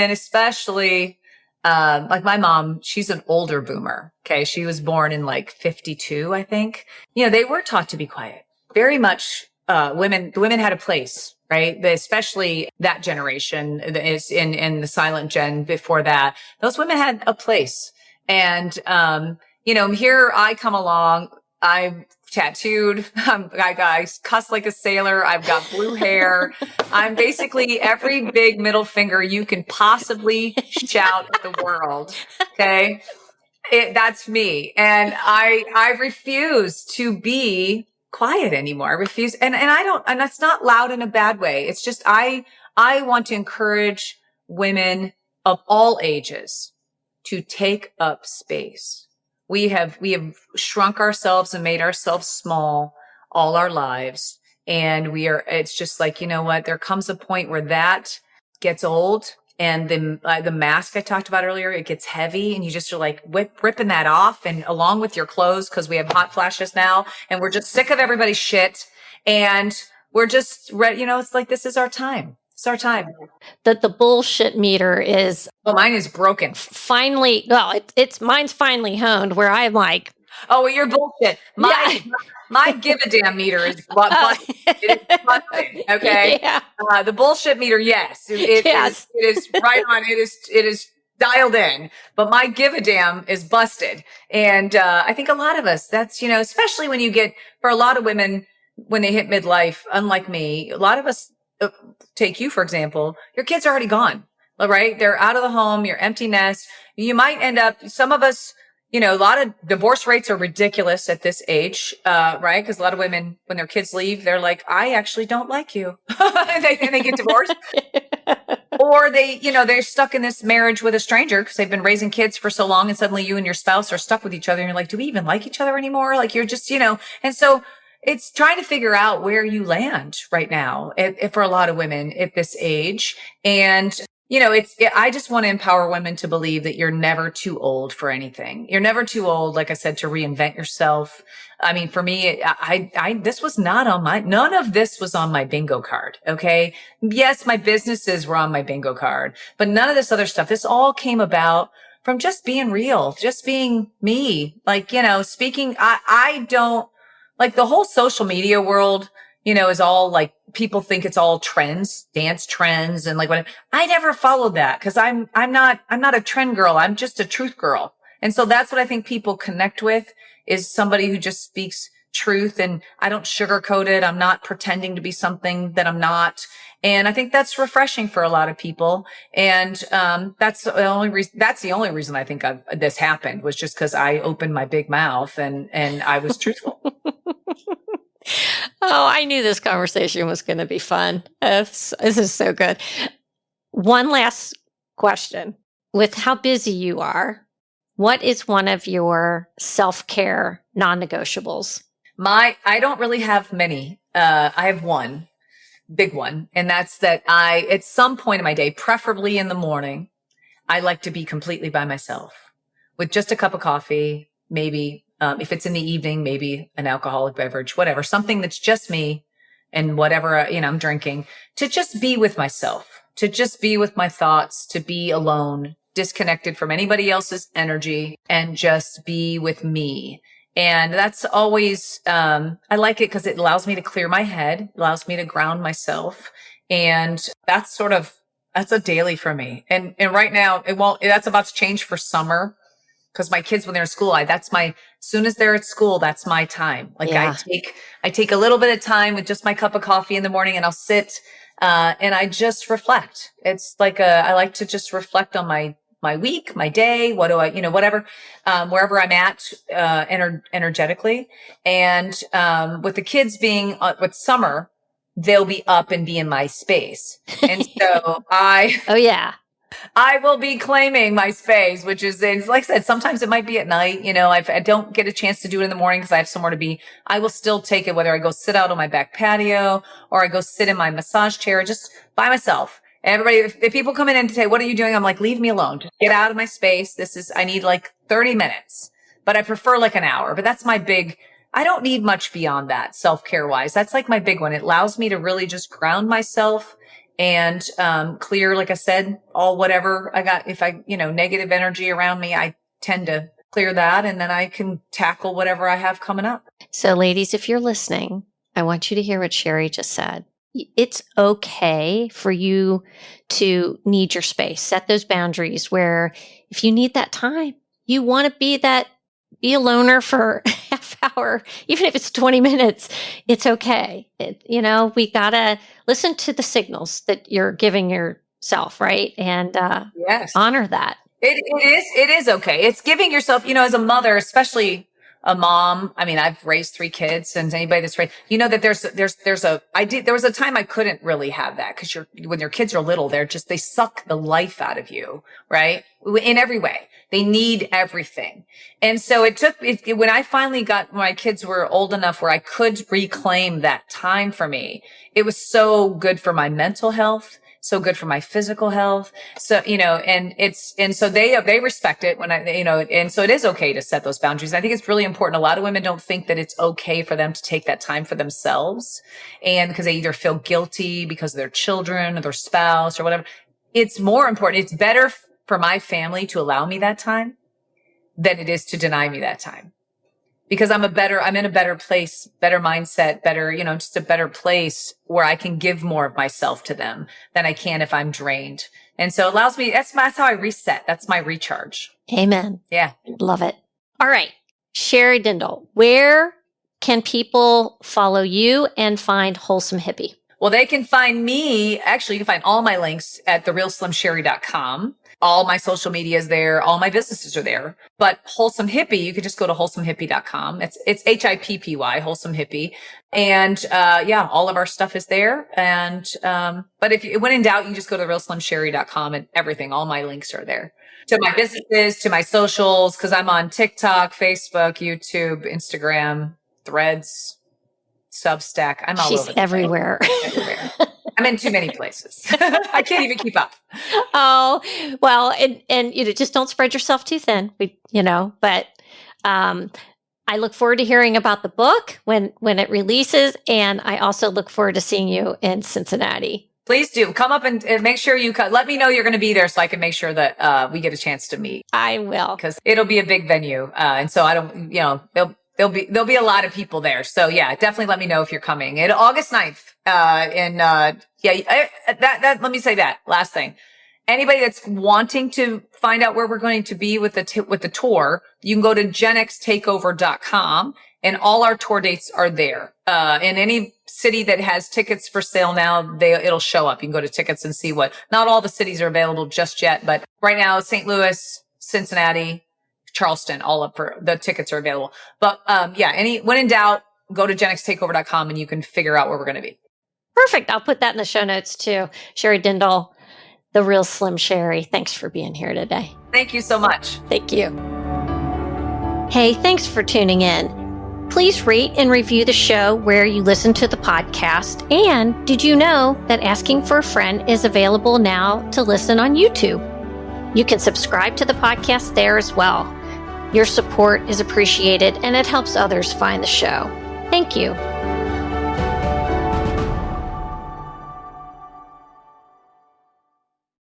especially, like my mom, she's an older boomer. Okay. She was born in 52, I think. They were taught to be quiet, very much, the women had a place, right? Especially that generation is in the silent gen before that. Those women had a place. And, here I come along. I'm tattooed. I cuss like a sailor. I've got blue hair. I'm basically every big middle finger you can possibly shout at the world. Okay. That's me. And I refuse to be quiet anymore. I refuse. And that's not loud in a bad way. It's just, I want to encourage women of all ages to take up space. We have shrunk ourselves and made ourselves small all our lives. And it's just like, you know what? There comes a point where that gets old. And the mask I talked about earlier, it gets heavy and you just are like ripping that off and along with your clothes, because we have hot flashes now and we're just sick of everybody's shit. And we're just ready. It's like, this is our time. It's our time. The bullshit meter is. Oh, mine is broken. Finally. Well, mine's finally honed where I'm like, oh, well, you're bullshit. My give a damn meter is busted. It is busted. Okay. Yeah. The bullshit meter, yes. Yes. It is right on. It is dialed in, but my give a damn is busted. And, I think a lot of us, that's, especially when for a lot of women, when they hit midlife, unlike me, a lot of us, take you, for example, your kids are already gone, right? They're out of the home, you're empty nest. You might end up, some of us, a lot of divorce rates are ridiculous at this age, right? Because a lot of women, when their kids leave, they're like, I actually don't like you. and they get divorced. Or they're stuck in this marriage with a stranger because they've been raising kids for so long, and suddenly you and your spouse are stuck with each other. And you're like, do we even like each other anymore? Like, you're just, and so it's trying to figure out where you land right now for a lot of women at this age. And I just want to empower women to believe that you're never too old for anything. You're never too old, like I said, to reinvent yourself. I mean, for me, this was not none of this was on my bingo card. Okay. Yes, my businesses were on my bingo card, but none of this other stuff, this all came about from just being real, just being me. Like, speaking, I don't like the whole social media world, is all like, people think it's all trends, dance trends. And like, I never followed that because I'm not a trend girl. I'm just a truth girl. And so that's what I think people connect with, is somebody who just speaks truth, and I don't sugarcoat it. I'm not pretending to be something that I'm not. And I think that's refreshing for a lot of people. And, that's the only reason I think this happened, was just because I opened my big mouth and I was truthful. Oh, I knew this conversation was going to be fun. This is so good. One last question. With how busy you are, what is one of your self-care non-negotiables? I don't really have many. I have one big one, and that's that at some point in my day, preferably in the morning, I like to be completely by myself with just a cup of coffee, maybe. If it's in the evening, maybe an alcoholic beverage, whatever, something that's just me and whatever, I'm drinking, to just be with myself, to just be with my thoughts, to be alone, disconnected from anybody else's energy, and just be with me. And that's always, I like it because it allows me to clear my head, allows me to ground myself. And that's a daily for me. And right now that's about to change for summer. Because my kids, when they're in school, as soon as they're at school, that's my time. Like, yeah. I take a little bit of time with just my cup of coffee in the morning, and I'll sit, and I just reflect. It's like I like to just reflect on my week, my day, what do I, whatever, wherever I'm at, energetically. And, with the kids being, with summer, they'll be up and be in my space. And so oh yeah. I will be claiming my space, which is, like I said, sometimes it might be at night. I don't get a chance to do it in the morning because I have somewhere to be. I will still take it, whether I go sit out on my back patio or I go sit in my massage chair just by myself. And everybody, if people come in and say, what are you doing? I'm like, leave me alone. Just get out of my space. I need like 30 minutes, but I prefer like an hour. But that's I don't need much beyond that, self-care wise. That's like my big one. It allows me to really just ground myself and clear, like I said, all whatever I got. If negative energy around me, I tend to clear that, and then I can tackle whatever I have coming up. So ladies, if you're listening I want you to hear what Sherri just said. It's okay for you to need your space. Set those boundaries where if you need that time, you want to be a loner for a half hour, even if it's 20 minutes, it's okay. We got to listen to the signals that you're giving yourself, right? And Yes. honor that. It is okay. It's giving yourself, as a mother, especially a mom. I mean, I've raised 3 kids, and anybody that's raised, that there was a time I couldn't really have that because when your kids are little, they suck the life out of you, right? In every way. They need everything. And so when I finally when my kids were old enough where I could reclaim that time for me, it was so good for my mental health. So good for my physical health. So, and so they respect it and so it is okay to set those boundaries. I think it's really important. A lot of women don't think that it's okay for them to take that time for themselves. And because they either feel guilty because of their children or their spouse or whatever. It's more important. It's better for my family to allow me that time than it is to deny me that time. Because I'm in a better place, better mindset, better, just a better place where I can give more of myself to them than I can if I'm drained. And so it allows me, that's how I reset. That's my recharge. Amen. Yeah. Love it. All right. Sherri Dindal, where can people follow you and find Wholesome Hippie? Well, they can find me. Actually, you can find all my links at therealslimsherri.com. All my social media is there. All my businesses are there. But Wholesome Hippie, you can just go to wholesomehippie.com. It's HIPPY, Wholesome Hippie. And, all of our stuff is there. And, but when in doubt, you just go to realslimsherri.com and everything. All my links are there to my businesses, to my socials. Cause I'm on TikTok, Facebook, YouTube, Instagram, Threads, Substack. I'm all over. She's everywhere. Everywhere. I'm in too many places. I can't even keep up. Oh, well, and just don't spread yourself too thin. But I look forward to hearing about the book when it releases, and I also look forward to seeing you in Cincinnati. Please do come up and make sure you let me know you're going to be there so I can make sure that we get a chance to meet. I will, because it'll be a big venue, and so I don't, there'll be a lot of people there. So yeah, definitely let me know if you're coming. August 9th. Let me say that last thing. Anybody that's wanting to find out where we're going to be with the tour, you can go to genxtakeover.com and all our tour dates are there. In any city that has tickets for sale now, it'll show up. You can go to tickets and see not all the cities are available just yet, but right now, St. Louis, Cincinnati, Charleston, all up for the tickets are available. But, when in doubt, go to genxtakeover.com and you can figure out where we're going to be. Perfect. I'll put that in the show notes too. Sherri Dindal, the Real Slim Sherri. Thanks for being here today. Thank you so much. Thank you. Hey, thanks for tuning in. Please rate and review the show where you listen to the podcast. And did you know that Asking for a Friend is available now to listen on YouTube? You can subscribe to the podcast there as well. Your support is appreciated and it helps others find the show. Thank you.